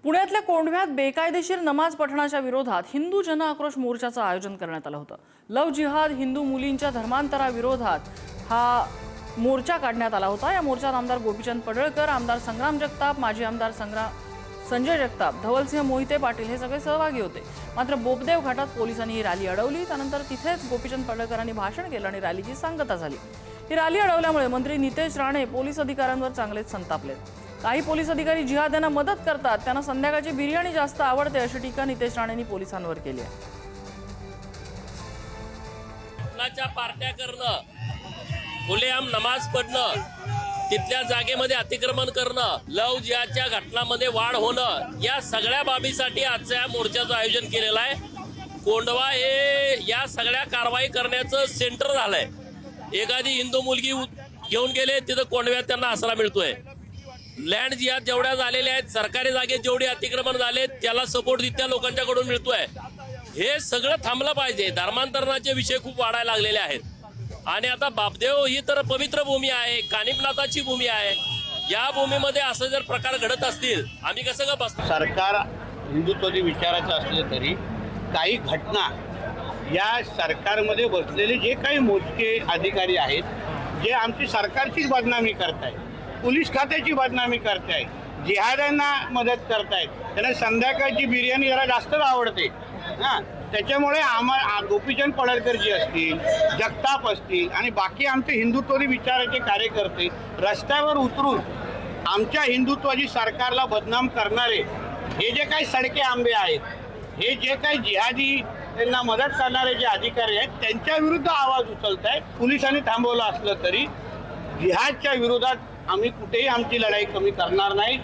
पुण्यातल्या कोंढव्यात बेकायदेशीर नमाज पठणाच्या विरोधात हिंदू जन आक्रोश मोर्चाचं आयोजन करण्यात आलं होतं। लव जिहाद हिंदू मुलींच्या धर्मांतराविरोधात हा मोर्चा काढण्यात आला होता। या मोर्चात आमदार गोपीचंद पडळकर, आमदार संग्राम जगताप, माजी आमदार संजय जगताप, धवलसिंह मोहिते पाटील हे सगळे सहभागी होते। मात्र बोपदेव घाटात पोलिसांनी ही रॅली अडवली। त्यानंतर तिथेच गोपीचंद पडळकरांनी भाषण केलं आणि रॅलीची सांगता झाली। ही रॅली अडवल्यामुळे मंत्री नितेश राणे पोलीस अधिकाऱ्यांवर चांगलेच संतापलेत। काही पोलीस अधिकारी जिहाद्यांना मदत करतात, त्यांना संध्याकाळची बिर्याणी जास्त आवडते अशी टीका नितेश राणेंनी पोलिसांवर केली आहे। पार्ट्या करणं, खुलेआम नमाज पढणं, तिथल्या जागेमध्ये अतिक्रमण करणं, लव जिहादच्या घटनांमध्ये वाढ होणं, या सगळ्या बाबीसाठी आजच्या या मोर्चाचं आयोजन केलेलं आहे। कोंढवा हे या सगळ्या कारवाई करण्याचं सेंटर झालंय। एखादी हिंदू मुलगी घेऊन गेले तिथं कोंढव्यात त्यांना आसरा मिळतोय। लँड जिहाद जेवढ्या झालेल्या आहेत, सरकारी जागेत जेवढे अतिक्रमण झाले त्याला सपोर्ट त्या लोकांच्याकडून मिळतोय। हे सगळं थांबलं पाहिजे। धर्मांतरणाचे विषय खूप वाढायला लागलेले आहेत आणि आता बापदेव ही तर पवित्र भूमी आहे, कानिफनाथाची भूमी आहे। या भूमीमध्ये असं जर प्रकार घडत असतील, आम्ही कसं का बसतो? सरकार हिंदुत्वादी विचाराचं असलं तरी काही घटना या सरकारमध्ये बसलेले जे काही मोजके अधिकारी आहेत, जे आमची सरकारचीच बदनामी करतायत, पोलीस खात्याची बदनामी करतायत, जिहाद्यांना मदत करतायत, त्यांना संध्याकाळची बिर्याणी जरा जास्तच आवडते त्याच्यामुळे गोपीचंद पडळकर जी असतील, जगताप असतील आणि बाकी आमचे हिंदुत्वादी विचाराचे कार्यकर्ते रस्त्यावर उतरून आमच्या हिंदुत्वादी सरकारला बदनाम करणारे हे जे काही सडके आंबे आहेत, हे जे काही जिहादी त्यांना मदत करणारे जे अधिकारी आहेत त्यांच्या विरुद्ध आवाज उचलत आहेत। पोलिसांनी थांबवलं असलं तरी जिहादच्या विरोधात आम्ही कुठेही आमची लढाई कमी करणार नाही।